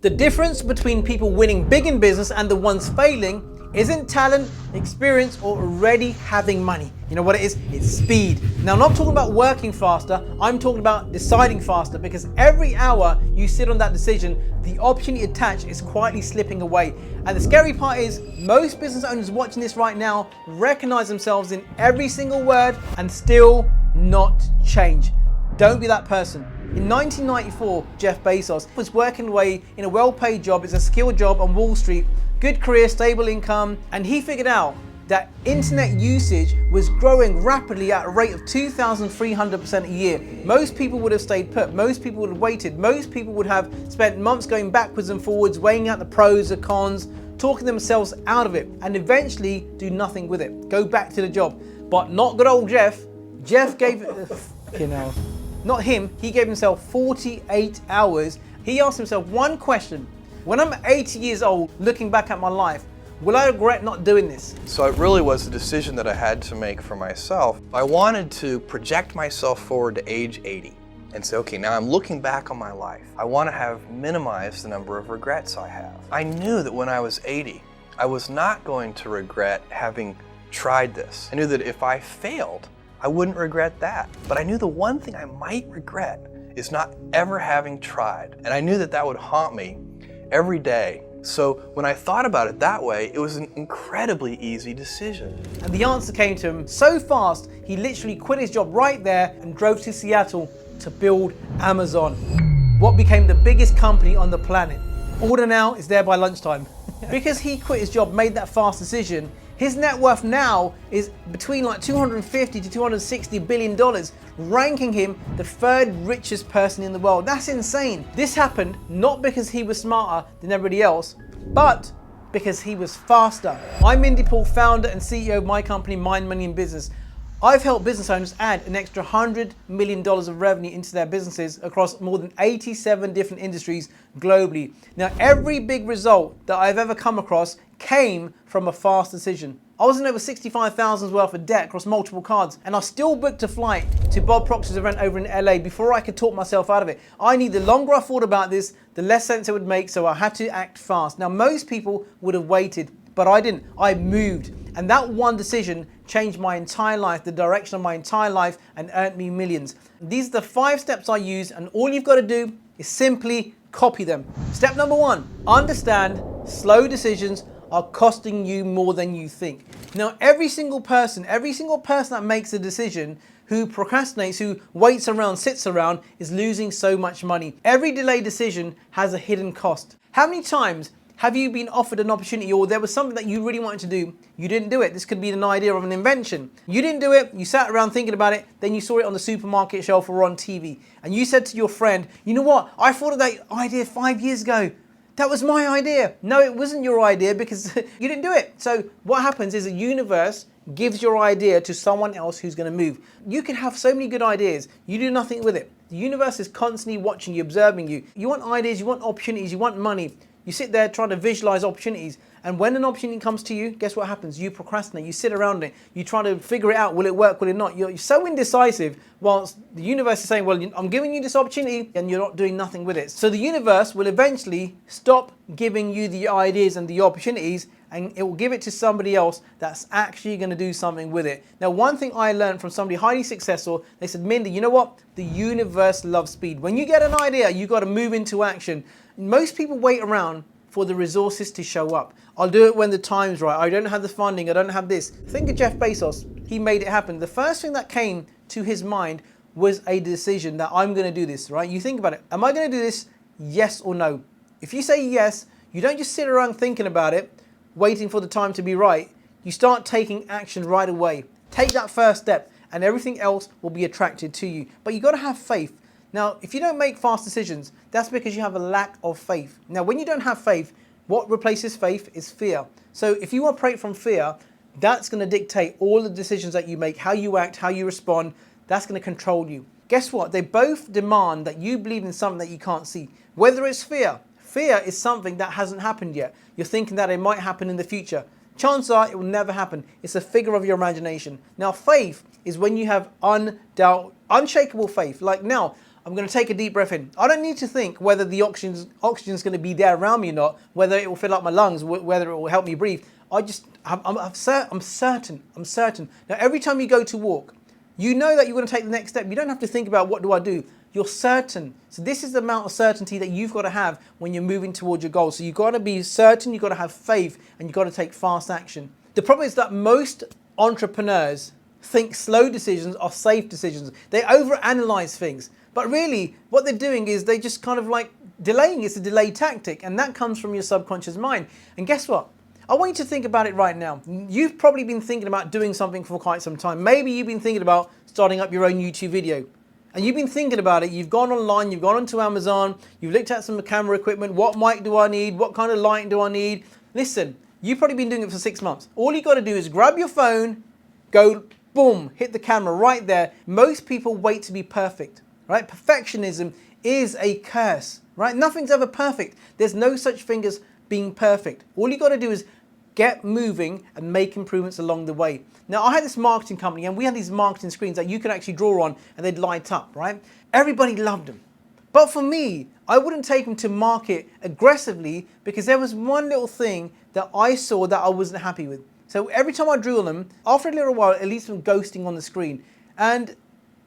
The difference between people winning big in business and the ones failing isn't talent, experience, or already having money. You know what it is? It's speed. Now, I'm not talking about working faster, I'm talking about deciding faster, because every hour you sit on that decision, the opportunity attached is quietly slipping away. And the scary part is, most business owners watching this right now recognize themselves in every single word and still not change. Don't be that person. In 1994, Jeff Bezos was working away in a well-paid job. It's a skilled job on Wall Street, good career, stable income, and he figured out that internet usage was growing rapidly at a rate of 2,300% a year. Most people would have stayed put, most people would have waited, most people would have spent months going backwards and forwards, weighing out the pros, the cons, talking themselves out of it, and eventually do nothing with it, go back to the job. But not good old Jeff. Jeff gave it, not him, he gave himself 48 hours. He asked himself one question: when I'm 80 years old, looking back at my life, will I regret not doing this? So it really was a decision that I had to make for myself. I wanted to project myself forward to age 80 and say, okay, now I'm looking back on my life. I want to have minimized the number of regrets I have. I knew that when I was 80, I was not going to regret having tried this. I knew that if I failed, I wouldn't regret that. But I knew the one thing I might regret is not ever having tried. And I knew that that would haunt me every day. So when I thought about it that way, it was an incredibly easy decision. And the answer came to him so fast, he literally quit his job right there and drove to Seattle to build Amazon, what became the biggest company on the planet. Order now, is there by lunchtime. Because he quit his job, made that fast decision, his net worth now is between like $250 to $260 billion, ranking him the third richest person in the world. That's insane. This happened not because he was smarter than everybody else, but because he was faster. I'm Mindy Paul, founder and CEO of my company, Mind, Money and Business. I've helped business owners add an extra $100 million of revenue into their businesses across more than 87 different industries globally. Now, every big result that I've ever come across came from a fast decision. I was in over $65,000 worth of debt across multiple cards, and I still booked a flight to Bob Proctor's event over in LA before I could talk myself out of it. I knew the longer I thought about this, the less sense it would make, so I had to act fast. Now, most people would have waited, but I didn't. I moved. And that one decision changed my entire life, the direction of my entire life, and earned me millions. These are the 5 steps I use, and all you've got to do is simply copy them. Step number 1, understand slow decisions are costing you more than you think. Now, every single person that makes a decision, who procrastinates, who waits around, sits around, is losing so much money. Every delayed decision has a hidden cost. How many times have you been offered an opportunity, or there was something that you really wanted to do, you didn't do it? This could be an idea of an invention. You didn't do it, you sat around thinking about it, then you saw it on the supermarket shelf or on TV, and you said to your friend, you know what, I thought of that idea 5 years ago. That was my idea. No, it wasn't your idea because you didn't do it. So what happens is the universe gives your idea to someone else who's going to move. You can have so many good ideas, you do nothing with it. The universe is constantly watching you, observing you. You want ideas, you want opportunities, you want money. You sit there trying to visualize opportunities, and when an opportunity comes to you, guess what happens? You procrastinate, you sit around it, you try to figure it out, will it work, will it not? You're so indecisive, whilst the universe is saying, well, I'm giving you this opportunity, and you're not doing nothing with it. So the universe will eventually stop giving you the ideas and the opportunities, and it will give it to somebody else that's actually going to do something with it. Now, one thing I learned from somebody highly successful, they said, Mindy, you know what? The universe loves speed. When you get an idea, you got to move into action. Most people wait around for the resources to show up. I'll do it when the time's right. I don't have the funding. I don't have this. Think of Jeff Bezos. He made it happen. The first thing that came to his mind was a decision that I'm going to do this, right? You think about it. Am I going to do this? Yes or no? If you say yes, you don't just sit around thinking about it, waiting for the time to be right. You start taking action right away. Take that first step, and everything else will be attracted to you. But you got to have faith. Now, if you don't make fast decisions, that's because you have a lack of faith. Now, when you don't have faith, what replaces faith is fear. So if you operate from fear, that's going to dictate all the decisions that you make, how you act, how you respond. That's going to control you. Guess what? They both demand that you believe in something that you can't see. Whether it's fear. Fear is something that hasn't happened yet. You're thinking that it might happen in the future. Chances are it will never happen. It's a figure of your imagination. Now, faith is when you have unshakable faith. Like now, I'm going to take a deep breath in. I don't need to think whether the oxygen's going to be there around me or not, whether it will fill up my lungs, whether it will help me breathe. I'm certain. Now, every time you go to walk, you know that you're going to take the next step. You don't have to think about what do I do. You're certain. So this is the amount of certainty that you've got to have when you're moving towards your goal. So you've got to be certain, you've got to have faith, and you've got to take fast action. The problem is that most entrepreneurs think slow decisions are safe decisions. They overanalyze things. But really, what they're doing is they just kind of like delaying. It's a delay tactic, and that comes from your subconscious mind. And guess what? I want you to think about it right now. You've probably been thinking about doing something for quite some time. Maybe you've been thinking about starting up your own YouTube video. And you've been thinking about it. You've gone online, you've gone onto Amazon, you've looked at some camera equipment. What mic do I need? What kind of lighting do I need? Listen, you've probably been doing it for 6 months. All you got to do is grab your phone, go boom, hit the camera right there. Most people wait to be perfect, right? Perfectionism is a curse, right? Nothing's ever perfect. There's no such thing as being perfect. All you got to do is get moving and make improvements along the way. Now, I had this marketing company and we had these marketing screens that you could actually draw on and they'd light up, right? Everybody loved them. But for me, I wouldn't take them to market aggressively because there was one little thing that I saw that I wasn't happy with. So every time I drew on them, after a little while, it leaves them ghosting on the screen. And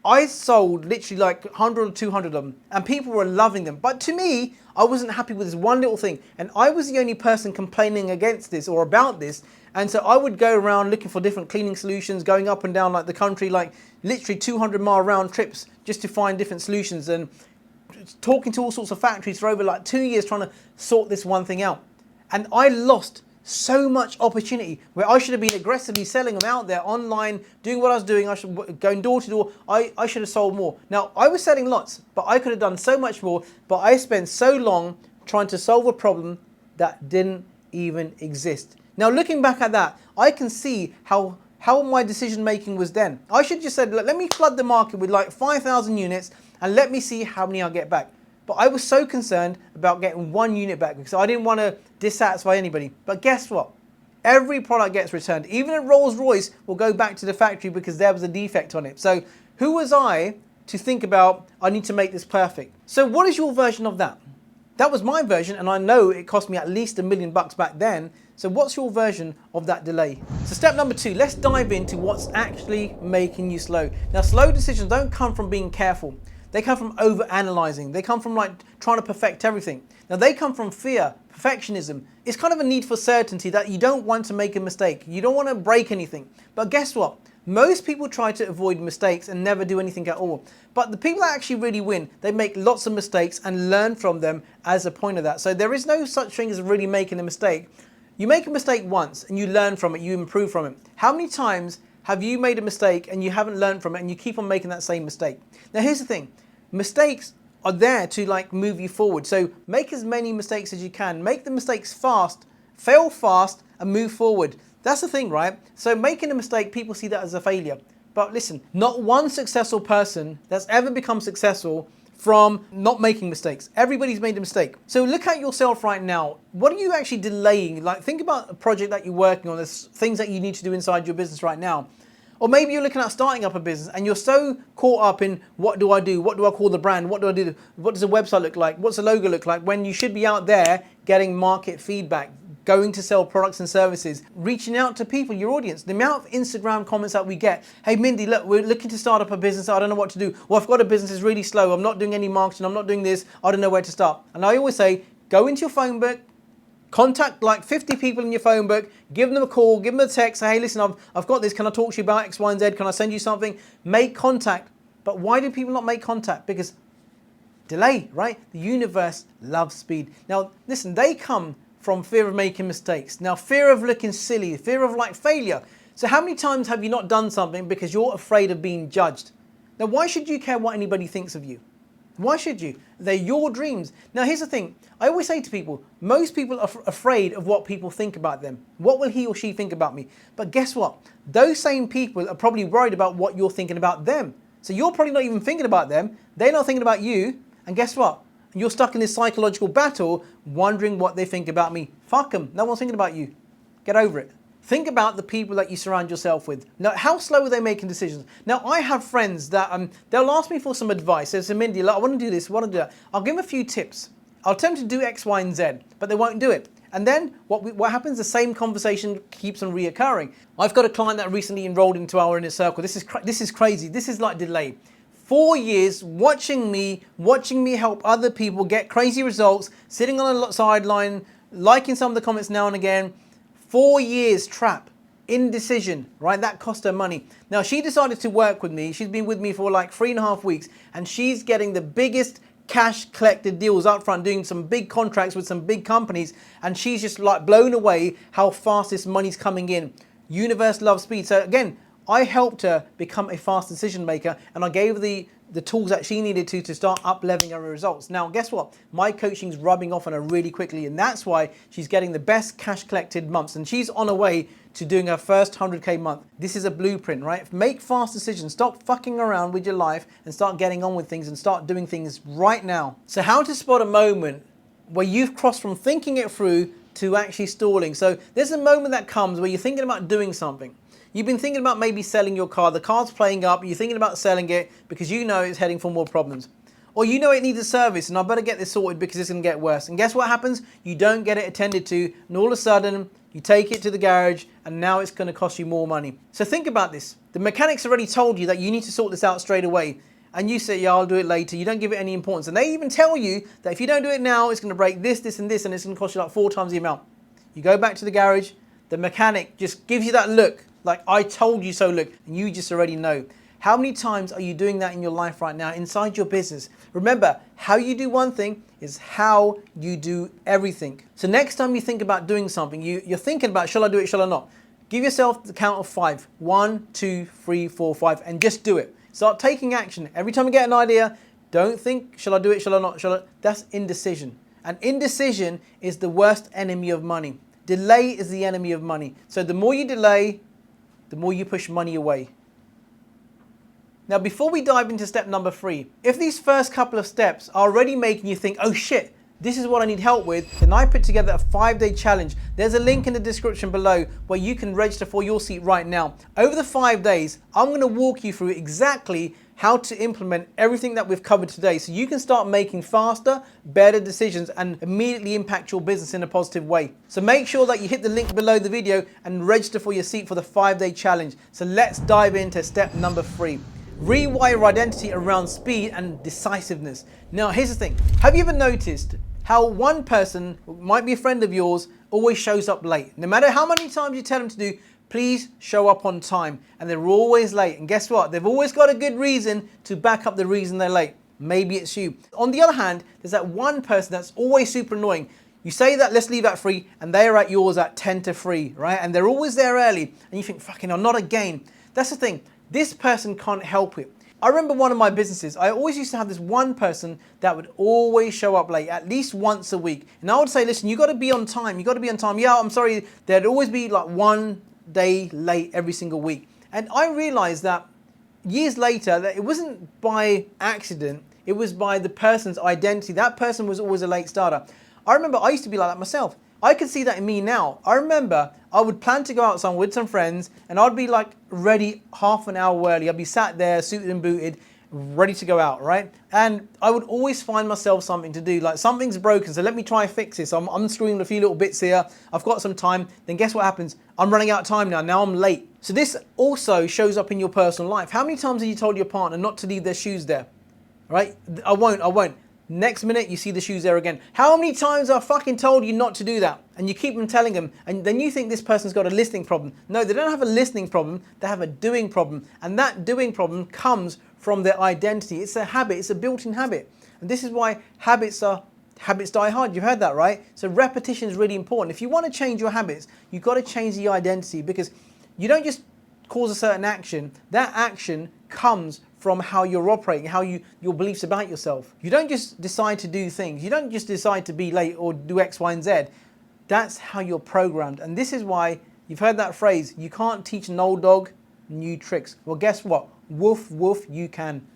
I sold literally like 100 or 200 of them and people were loving them. But to me, I wasn't happy with this one little thing. And I was the only person complaining against this or about this. And so I would go around looking for different cleaning solutions, going up and down like the country, like literally 200-mile round trips just to find different solutions and talking to all sorts of factories for over like 2 years trying to sort this one thing out. And I lost so much opportunity where I should have been aggressively selling them out there online, doing what I was doing. I should going door to door. I should have sold more. Now I was selling lots, but I could have done so much more. But I spent so long trying to solve a problem that didn't even exist. Now looking back at that, I can see how my decision making was then. I should have just said, let me flood the market with like 5,000 units and let me see how many I get back. But I was so concerned about getting 1 unit back because I didn't want to dissatisfy anybody. But guess what? Every product gets returned. Even a Rolls Royce will go back to the factory because there was a defect on it. So who was I to think about, I need to make this perfect? So what is your version of that? That was my version, and I know it cost me at least $1 million back then. So what's your version of that delay? So step number 2, let's dive into what's actually making you slow. Now, slow decisions don't come from being careful. They come from over-analyzing. They come from like trying to perfect everything. Now they come from fear, perfectionism. It's kind of a need for certainty that you don't want to make a mistake. You don't want to break anything. But guess what? Most people try to avoid mistakes and never do anything at all. But the people that actually really win, they make lots of mistakes and learn from them as a point of that. So there is no such thing as really making a mistake. You make a mistake once and you learn from it, you improve from it. How many times have you made a mistake and you haven't learned from it and you keep on making that same mistake? Now here's the thing. Mistakes are there to like move you forward. So make as many mistakes as you can. Make the mistakes fast, fail fast, and move forward. That's the thing, right? So making a mistake, people see that as a failure. But listen, not one successful person that's ever become successful from not making mistakes. Everybody's made a mistake. So look at yourself right now. What are you actually delaying? Like think about a project that you're working on. There's things that you need to do inside your business right now. Or maybe you're looking at starting up a business and you're so caught up in what do I do? What do I call the brand? What do I do? What does the website look like? What's the logo look like? When you should be out there getting market feedback, going to sell products and services, reaching out to people, your audience. The amount of Instagram comments that we get, hey Mindy, look, we're looking to start up a business. I don't know what to do. Well, I've got a business, it's really slow. I'm not doing any marketing. I'm not doing this. I don't know where to start. And I always say, go into your phone book, contact like 50 people in your phone book, give them a call, give them a text, say, hey, listen, I've got this. Can I talk to you about X, Y, and Z? Can I send you something? Make contact. But why do people not make contact? Because delay, right? The universe loves speed. Now, listen, they come from fear of making mistakes. Now, fear of looking silly, fear of like failure. So how many times have you not done something because you're afraid of being judged? Now, why should you care what anybody thinks of you? Why should you? They're your dreams. Now, here's the thing. I always say to people, most people are afraid of what people think about them. What will he or she think about me? But guess what? Those same people are probably worried about what you're thinking about them. So you're probably not even thinking about them. They're not thinking about you. And guess what? You're stuck in this psychological battle wondering what they think about me. Fuck them. No one's thinking about you. Get over it. Think about the people that you surround yourself with. Now, how slow are they making decisions? Now, I have friends that they'll ask me for some advice. They say, Mindy, I want to do this, I want to do that. I'll give them a few tips. I'll tell them to do X, Y, and Z, but they won't do it. And then what happens? The same conversation keeps on reoccurring. I've got a client that recently enrolled into our inner circle. This is crazy. This is like delay. 4 years watching me help other people get crazy results, sitting on the sideline, liking some of the comments now and again. 4 years trap, indecision, right? That cost her money. Now she decided to work with me. She's been with me for like 3.5 weeks, and she's getting the biggest cash collected deals up front, doing some big contracts with some big companies, and she's just like blown away how fast this money's coming in. Universe loves speed. So again, I helped her become a fast decision maker, and I gave her the tools that she needed to start up-leveling her results. Now, guess what? My coaching's rubbing off on her really quickly, and that's why she's getting the best cash collected months, and she's on her way to doing her first 100K month. This is a blueprint, right? Make fast decisions. Stop fucking around with your life and start getting on with things and start doing things right now. So how to spot a moment where you've crossed from thinking it through to actually stalling. So there's a moment that comes where you're thinking about doing something. You've been thinking about maybe selling your car. The car's playing up. You're thinking about selling it because you know it's heading for more problems. Or you know it needs a service and I better get this sorted because it's going to get worse. And guess what happens? You don't get it attended to, and all of a sudden you take it to the garage and now it's going to cost you more money. So think about this. The mechanic's already told you that you need to sort this out straight away. And you say, yeah, I'll do it later. You don't give it any importance. And they even tell you that if you don't do it now, it's going to break this, this, and this, and it's going to cost you like 4 times the amount. You go back to the garage, the mechanic just gives you that look, like I told you so look, and you just already know. How many times are you doing that in your life right now, inside your business? Remember, how you do one thing is how you do everything. So next time you think about doing something, you're thinking about, shall I do it, shall I not? Give yourself the count of 5. 1, 2, 3, 4, 5, and just do it. Start taking action. Every time you get an idea, don't think, shall I do it, shall I not, shall I? That's indecision. And indecision is the worst enemy of money. Delay is the enemy of money. So the more you delay, the more you push money away. Now, before we dive into step number 3, if these first couple of steps are already making you think, oh shit, this is what I need help with, then I put together a 5-day challenge. There's a link in the description below where you can register for your seat right now. Over the 5 days, I'm going to walk you through exactly how to implement everything that we've covered today so you can start making faster, better decisions and immediately impact your business in a positive way. So make sure that you hit the link below the video and register for your seat for the 5-day challenge. So let's dive into step number 3. Rewire your identity around speed and decisiveness. Now, here's the thing. Have you ever noticed how one person, who might be a friend of yours, always shows up late? No matter how many times you tell them to do, please show up on time, and they're always late. And guess what? They've always got a good reason to back up the reason they're late. Maybe it's you. On the other hand, there's that one person that's always super annoying. You say that, let's leave at 3, and they're at yours at 10 to 3, right? And they're always there early, and you think, fucking hell, not again. That's the thing. This person can't help it. I remember one of my businesses, I always used to have this one person that would always show up late, at least once a week. And I would say, listen, you got to be on time. You got to be on time. Yeah, I'm sorry. There'd always be like 1 day late every single week. And I realized that years later that it wasn't by accident, it was by the person's identity. That person was always a late starter. I remember I used to be like that myself. I can see that in me now. I remember I would plan to go out somewhere with some friends and I'd be like ready half an hour early. I'd be sat there suited and booted, ready to go out, right? And I would always find myself something to do, like something's broken, so let me try and fix this. I'm unscrewing a few little bits here. I've got some time. Then guess what happens? I'm running out of time now. Now I'm late. So this also shows up in your personal life. How many times have you told your partner not to leave their shoes there? Right? I won't. Next minute, you see the shoes there again. How many times have I fucking told you not to do that? And you keep on telling them, and then you think this person's got a listening problem. No, they don't have a listening problem, they have a doing problem. And that doing problem comes from their identity. It's a habit, it's a built-in habit. And this is why habits die hard. You've heard that, right? So repetition is really important. If you want to change your habits, you've got to change the identity, because you don't just cause a certain action. That action comes from how you're operating, your beliefs about yourself. You don't just decide to do things. You don't just decide to be late or do X, Y, and Z. That's how you're programmed. And this is why you've heard that phrase, you can't teach an old dog new tricks. Well, guess what? Woof, woof, you can.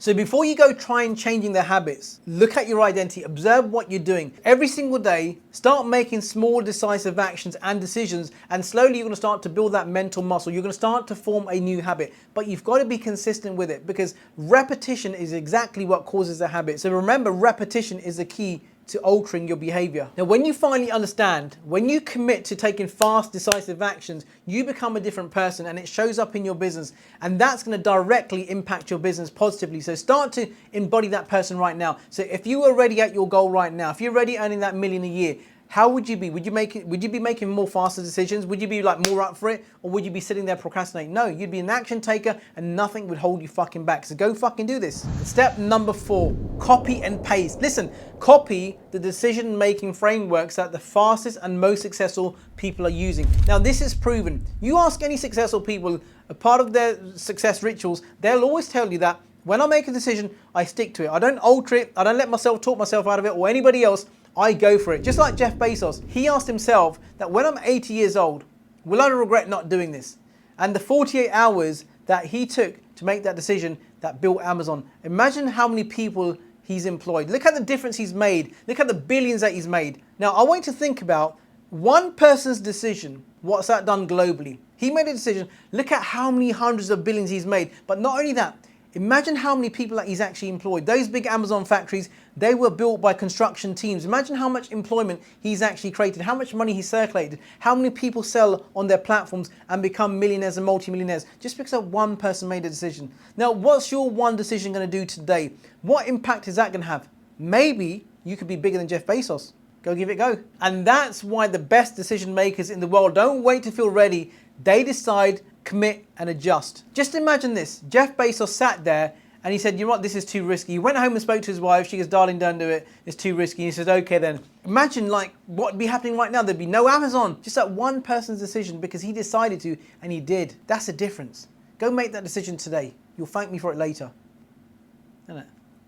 So before you go try and changing their habits, look at your identity, observe what you're doing. Every single day, start making small decisive actions and decisions, and slowly you're gonna start to build that mental muscle. You're gonna start to form a new habit, but you've got to be consistent with it because repetition is exactly what causes a habit. So remember, repetition is the key to altering your behavior. Now, when you finally understand, when you commit to taking fast, decisive actions, you become a different person and it shows up in your business. And that's going to directly impact your business positively. So start to embody that person right now. So if you are already at your goal right now, if you're already earning that million a year, how would you be? Would you be making more faster decisions? Would you be like more up for it? Or would you be sitting there procrastinating? No, you'd be an action taker and nothing would hold you fucking back. So go fucking do this. Step number 4, copy and paste. Listen, copy the decision-making frameworks that the fastest and most successful people are using. Now, this is proven. You ask any successful people, a part of their success rituals, they'll always tell you that when I make a decision, I stick to it. I don't alter it. I don't let myself talk myself out of it or anybody else. I go for it. Just like Jeff Bezos, he asked himself that when I'm 80 years old, will I regret not doing this? And the 48 hours that he took to make that decision that built Amazon. Imagine how many people he's employed. Look at the difference he's made. Look at the billions that he's made. Now, I want you to think about one person's decision. What's that done globally? He made a decision. Look at how many hundreds of billions he's made. But not only that, imagine how many people that he's actually employed. Those big Amazon factories, they were built by construction teams. Imagine how much employment he's actually created, how much money he's circulated, how many people sell on their platforms and become millionaires and multimillionaires just because one person made a decision. Now, what's your one decision going to do today? What impact is that going to have? Maybe you could be bigger than Jeff Bezos. Go give it a go. And that's why the best decision makers in the world don't wait to feel ready. They decide, commit and adjust. Just imagine this. Jeff Bezos sat there and he said, you know what, this is too risky. He went home and spoke to his wife. She goes, darling, don't do it. It's too risky. And he says, okay then. Imagine like what would be happening right now. There'd be no Amazon. Just that one person's decision because he decided to and he did. That's the difference. Go make that decision today. You'll thank me for it later. Isn't it?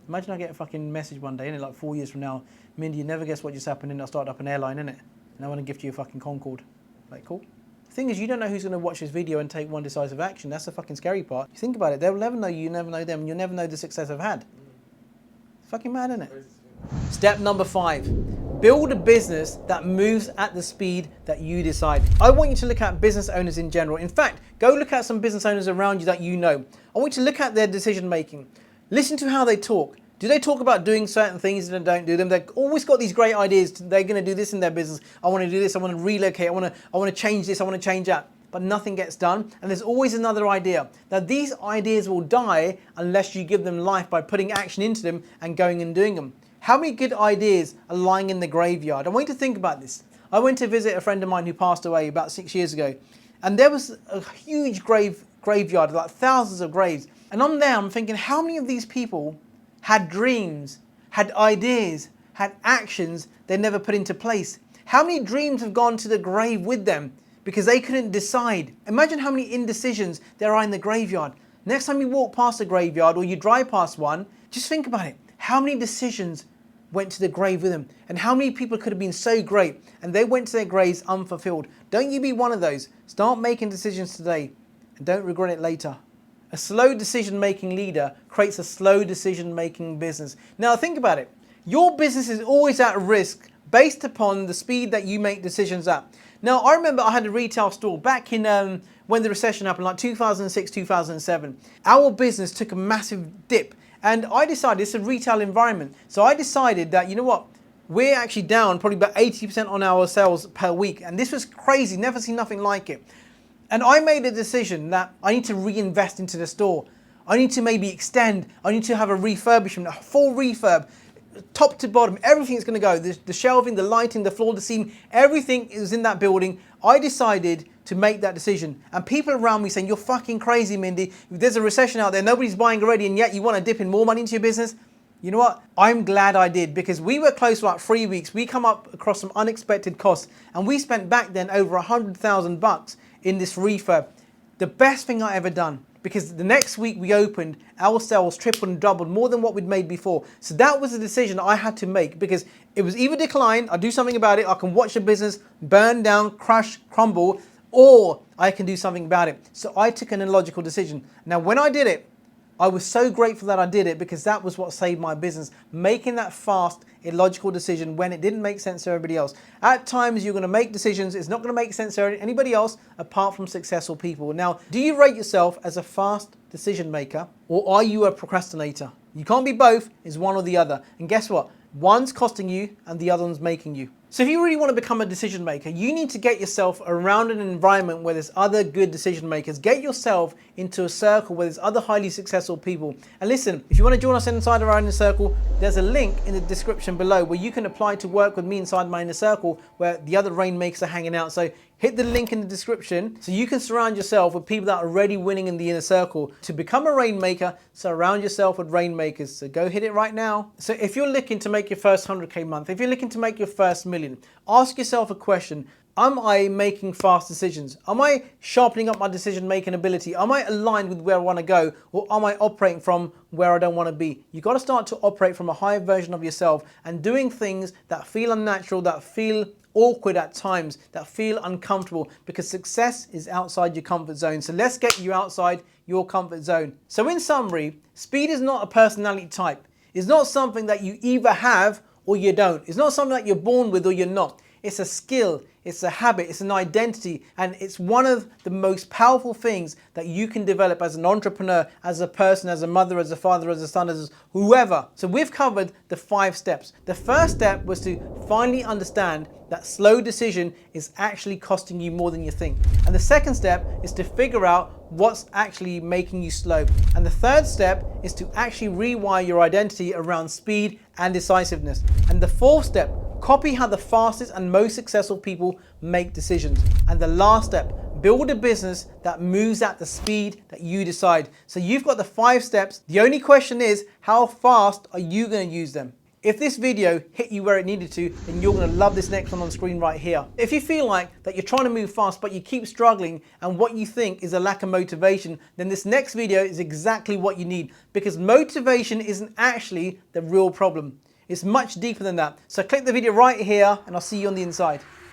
Imagine I get a fucking message one day, innit, like 4 years from now, Mindy, you never guess what just happened and I started up an airline, innit? And I want to gift you a fucking Concorde. Like, cool. The thing is, you don't know who's going to watch this video and take one decisive action. That's the fucking scary part. You think about it, they'll never know you never know them, and you'll never know the success I've had. It's fucking mad, isn't it? Step number 5, build a business that moves at the speed that you decide. I want you to look at business owners in general. In fact, go look at some business owners around you that you know. I want you to look at their decision making. Listen to how they talk. Do they talk about doing certain things and don't do them? They've always got these great ideas. They're going to do this in their business. I want to do this. I want to relocate. I want to change this. I want to change that. But nothing gets done. And there's always another idea. Now, these ideas will die unless you give them life by putting action into them and going and doing them. How many good ideas are lying in the graveyard? I want you to think about this. I went to visit a friend of mine who passed away about 6 years ago. And there was a huge graveyard, like thousands of graves. And I'm there, I'm thinking, how many of these people had dreams, had ideas, had actions they never put into place? How many dreams have gone to the grave with them because they couldn't decide? Imagine how many indecisions there are in the graveyard. Next time you walk past a graveyard or you drive past one, just think about it. How many decisions went to the grave with them? And how many people could have been so great and they went to their graves unfulfilled? Don't you be one of those. Start making decisions today and don't regret it later. A slow decision-making leader creates a slow decision-making business. Now think about it. Your business is always at risk based upon the speed that you make decisions at. Now I remember I had a retail store back in when the recession happened, like 2006, 2007. Our business took a massive dip and I decided it's a retail environment. So I decided that, you know what, we're actually down probably about 80% on our sales per week. And this was crazy, never seen nothing like it. And I made a decision that I need to reinvest into the store. I need to maybe extend. I need to have a refurbishment, a full refurb, top to bottom. Everything's going to go. The shelving, the lighting, the floor, the ceiling, everything is in that building. I decided to make that decision. And people around me saying, you're fucking crazy, Mindy. If there's a recession out there, nobody's buying already, and yet you want to dip in more money into your business. You know what? I'm glad I did because we were close for like 3 weeks. We come up across some unexpected costs and we spent back then over $100,000 in this refurb. The best thing I ever done because the next week we opened, our sales tripled and doubled more than what we'd made before. So that was a decision I had to make because it was either decline, I'll do something about it, I can watch the business burn down, crash, crumble, or I can do something about it. So I took an illogical decision. Now when I did it, I was so grateful that I did it because that was what saved my business. Making that fast, illogical decision when it didn't make sense to everybody else. At times you're going to make decisions, it's not going to make sense to anybody else apart from successful people. Now, do you rate yourself as a fast decision maker or are you a procrastinator? You can't be both, it's one or the other. And guess what? One's costing you and the other one's making you. So if you really want to become a decision maker, you need to get yourself around an environment where there's other good decision makers. Get yourself into a circle where there's other highly successful people. And listen, if you want to join us inside our inner circle, there's a link in the description below where you can apply to work with me inside my inner circle where the other rainmakers are hanging out. So hit the link in the description so you can surround yourself with people that are already winning in the inner circle. To become a rainmaker, surround yourself with rainmakers. So go hit it right now. So if you're looking to make your first 100K month, if you're looking to make your first million, ask yourself a question. Am I making fast decisions? Am I sharpening up my decision-making ability? Am I aligned with where I want to go? Or am I operating from where I don't want to be? You've got to start to operate from a higher version of yourself and doing things that feel unnatural, that feel awkward at times, that feel uncomfortable, because success is outside your comfort zone. So let's get you outside your comfort zone. So in summary, speed is not a personality type. It's not something that you either have or you don't. It's not something that you're born with or you're not. It's a skill, it's a habit, it's an identity, and it's one of the most powerful things that you can develop as an entrepreneur, as a person, as a mother, as a father, as a son, as whoever. So we've covered the 5 steps. The first step was to finally understand that slow decision is actually costing you more than you think. And the second step is to figure out what's actually making you slow. And the third step is to actually rewire your identity around speed and decisiveness. And the fourth step, copy how the fastest and most successful people make decisions. And the last step, build a business that moves at the speed that you decide. So you've got the 5 steps. The only question is, how fast are you going to use them? If this video hit you where it needed to, then you're going to love this next one on screen right here. If you feel like that you're trying to move fast, but you keep struggling and what you think is a lack of motivation, then this next video is exactly what you need, because motivation isn't actually the real problem. It's much deeper than that. So click the video right here and I'll see you on the inside.